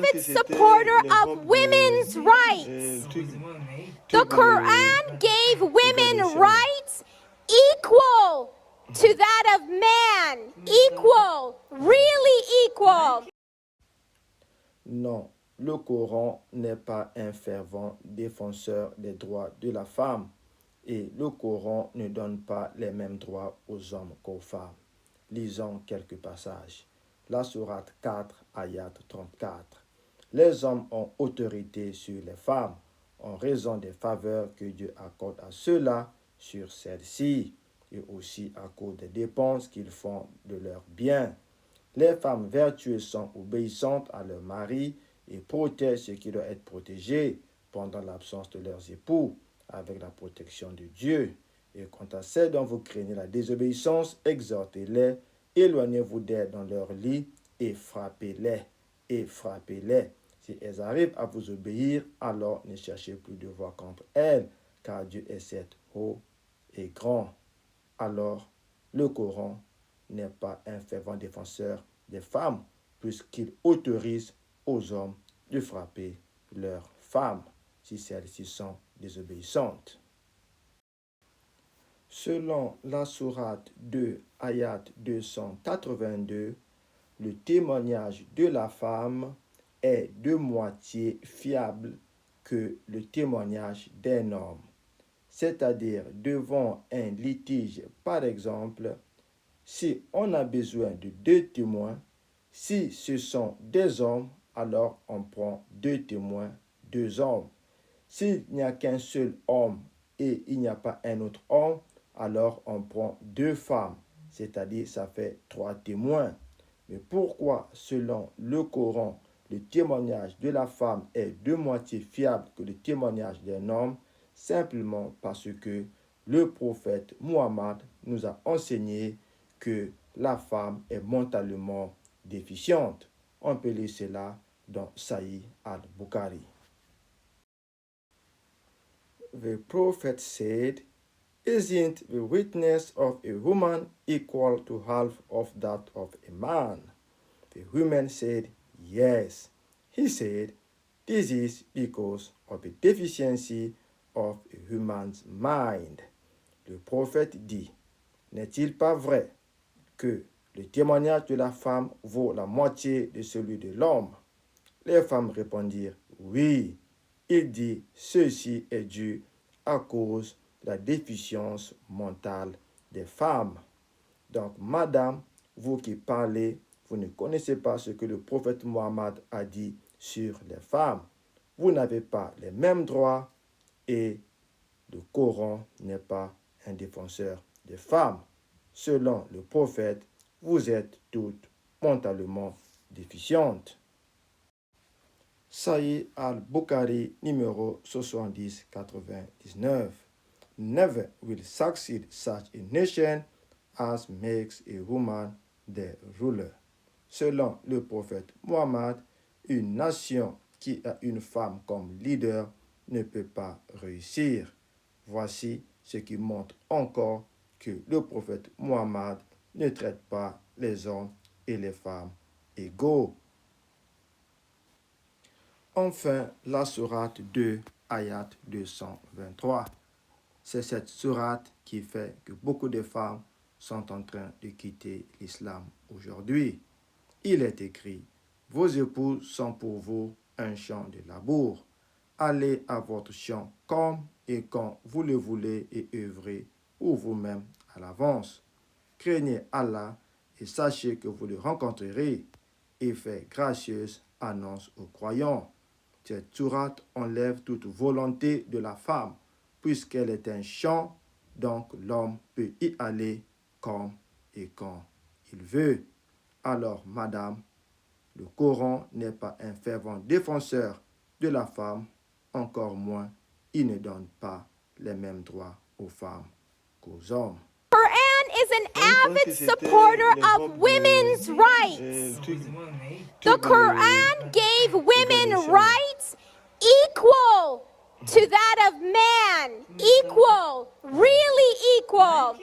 avid supporter of women's rights. The Quran gave women rights equal to that of man. Equal, really equal. Non, le Coran n'est pas un fervent défenseur des droits de la femme et le Coran ne donne pas les mêmes droits aux hommes qu'aux femmes. Lisons quelques passages. La sourate 4, ayat 34. Les hommes ont autorité sur les femmes en raison des faveurs que Dieu accorde à ceux-là sur celles-ci et aussi à cause des dépenses qu'ils font de leurs biens. Les femmes vertueuses sont obéissantes à leur mari et protègent ce qui doit être protégé pendant l'absence de leurs époux, avec la protection de Dieu. Et quant à celles dont vous craignez la désobéissance, exhortez-les, éloignez-vous d'elles dans leur lit et frappez-les, Si elles arrivent à vous obéir, alors ne cherchez plus de voir contre elles, car Dieu est certes haut et grand. Alors, le Coran n'est pas un fervent défenseur des femmes, puisqu'il autorise aux hommes de frapper leurs femmes si celles-ci sont désobéissantes. Selon la sourate 2, ayat 282, le témoignage de la femme est de moitié fiable que le témoignage d'un homme. C'est-à-dire devant un litige, par exemple, si on a besoin de 2 témoins, si ce sont des hommes, alors on prend 2 témoins, 2 hommes. S'il n'y a qu'un seul homme et il n'y a pas un autre homme, alors on prend 2 femmes, c'est-à-dire ça fait 3 témoins. Mais pourquoi, selon le Coran, le témoignage de la femme est de moitié fiable que le témoignage d'un homme? Simplement parce que le prophète Muhammad nous a enseigné que la femme est mentalement déficiente. On peut lire cela dans Sahih al-Bukhari. The prophet said, "Isn't the witness of a woman equal to half of that of a man?" The woman said, "Yes." He said, "This is because of the deficiency of a human's mind." Le prophète dit, n'est-il pas vrai que le témoignage de la femme vaut la moitié de celui de l'homme? Les femmes répondirent, oui. Il dit, ceci est dû à cause de la déficience mentale des femmes. Donc, madame, vous qui parlez, vous ne connaissez pas ce que le prophète Mohammed a dit sur les femmes. Vous n'avez pas les mêmes droits et le Coran n'est pas un défenseur des femmes. Selon le prophète, vous êtes toutes mentalement déficientes. Sahih al-Bukhari numéro 70-99. Never will succeed such a nation as makes a woman their ruler. Selon le prophète Muhammad, une nation qui a une femme comme leader ne peut pas réussir. Voici ce qui montre encore que le prophète Muhammad ne traite pas les hommes et les femmes égaux. Enfin, la sourate 2, ayat 223. C'est cette sourate qui fait que beaucoup de femmes sont en train de quitter l'islam aujourd'hui. Il est écrit, vos épouses sont pour vous un champ de labour. Allez à votre champ comme et quand vous le voulez et œuvrez pour vous-même à l'avance. Craignez Allah et sachez que vous le rencontrerez et fait gracieuse annonce aux croyants. Cette sourate enlève toute volonté de la femme, puisqu'elle est un champ, donc l'homme peut y aller comme et quand il veut. Alors, madame, le Coran n'est pas un fervent défenseur de la femme, encore moins, il ne donne pas les mêmes droits aux femmes qu'aux hommes. Quran is an avid supporter of women's rights. The Quran gave women rights equal to that of man. Equal, really equal.